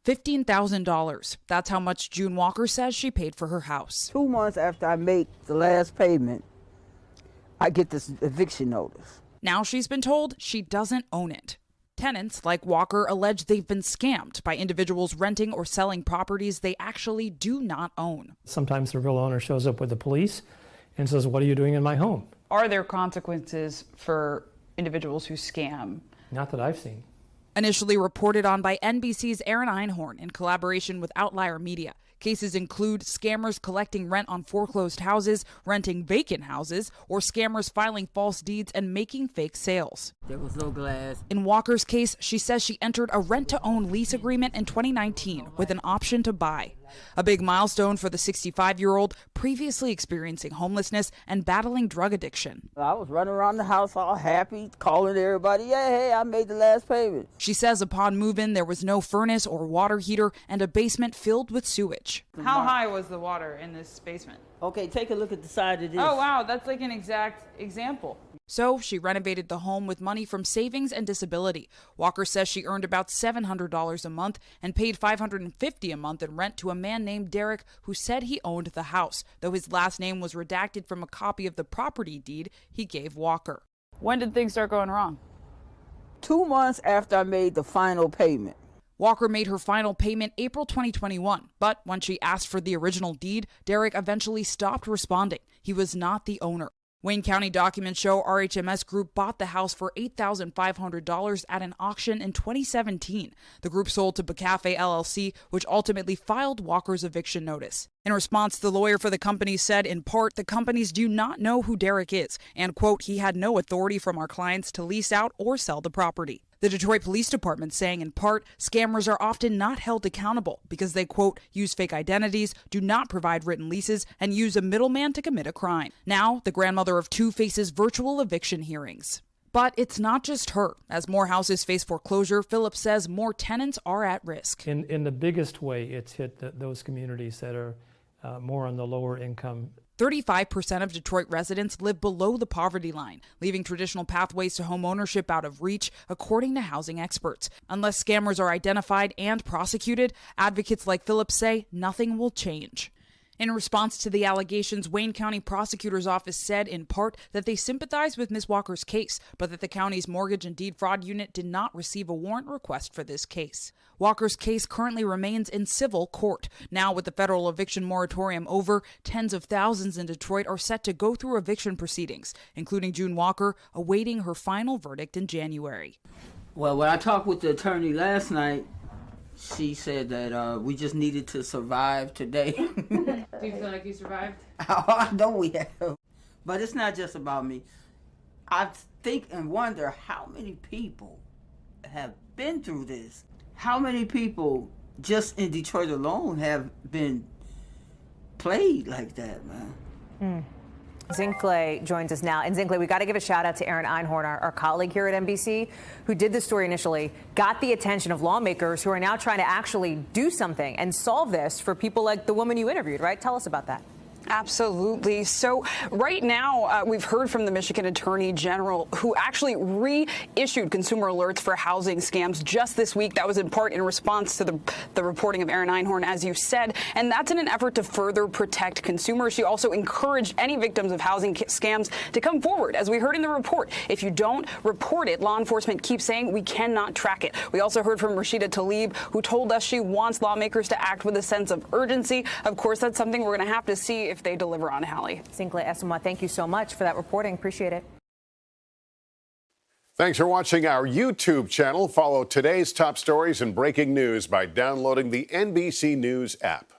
$15,000. That's how much June Walker says she paid for her house. 2 months after I make the last payment, I get this eviction notice. Now she's been told she doesn't own it. Tenants like Walker allege they've been scammed by individuals renting or selling properties they actually do not own. Sometimes the real owner shows up with the police and says, "What are you doing in my home?" Are there consequences for individuals who scam? Not that I've seen. Initially reported on by NBC's Aaron Einhorn in collaboration with Outlier Media. Cases include scammers collecting rent on foreclosed houses, renting vacant houses, or scammers filing false deeds and making fake sales. There was no glass. In Walker's case, she says she entered a rent-to-own lease agreement in 2019 with an option to buy. A big milestone for the 65-year-old, previously experiencing homelessness and battling drug addiction. I was running around the house all happy, calling everybody, hey, I made the last payment. She says upon move-in, there was no furnace or water heater and a basement filled with sewage. How high was the water in this basement? Okay, take a look at the side of this. Oh, wow, that's like an exact example. So she renovated the home with money from savings and disability. Walker says she earned about $700 a month and paid $550 a month in rent to a man named Derek who said he owned the house, though his last name was redacted from a copy of the property deed he gave Walker. When did things start going wrong? 2 months after I made the final payment. Walker made her final payment April 2021, but when she asked for the original deed, Derek eventually stopped responding. He was not the owner. Wayne County documents show RHMS Group bought the house for $8,500 at an auction in 2017. The group sold to Bacafe LLC, which ultimately filed Walker's eviction notice. In response, the lawyer for the company said, in part, the companies do not know who Derek is, and, quote, he had no authority from our clients to lease out or sell the property. The Detroit Police Department saying, in part, scammers are often not held accountable because they, quote, use fake identities, do not provide written leases, and use a middleman to commit a crime. Now, the grandmother of two faces virtual eviction hearings. But it's not just her. As more houses face foreclosure, Phillips says more tenants are at risk. In the biggest way, it's hit those communities that are more on the lower income. 35% of Detroit residents live below the poverty line, leaving traditional pathways to home ownership out of reach, according to housing experts. Unless scammers are identified and prosecuted, advocates like Phillips say nothing will change. In response to the allegations, Wayne County Prosecutor's Office said in part that they sympathize with Ms. Walker's case, but that the county's mortgage and deed fraud unit did not receive a warrant request for this case. Walker's case currently remains in civil court. Now, with the federal eviction moratorium over, tens of thousands in Detroit are set to go through eviction proceedings, including June Walker, awaiting her final verdict in January. Well, when I talked with the attorney last night, she said that we just needed to survive today. Do you feel like you survived? I know we have. But it's not just about me. I think and wonder how many people have been through this. How many people just in Detroit alone have been played like that, man. Zinkley joins us now. And Zinkley, we got to give a shout out to Aaron Einhorn, our colleague here at NBC, who did this story initially, got the attention of lawmakers who are now trying to actually do something and solve this for people like the woman you interviewed, right? Tell us about that. Absolutely. So right now, we've heard from the Michigan Attorney General, who actually reissued consumer alerts for housing scams just this week. That was in part in response to the reporting of Aaron Einhorn, as you said. And that's in an effort to further protect consumers. She also encouraged any victims of housing scams to come forward. As we heard in the report, if you don't report it, law enforcement keeps saying we cannot track it. We also heard from Rashida Tlaib, who told us she wants lawmakers to act with a sense of urgency. Of course, that's something we're going to have to see if they deliver on, Hallie. Zinkley Esama, thank you so much for that reporting. Appreciate it. Thanks for watching our YouTube channel. Follow today's top stories and breaking news by downloading the NBC News app.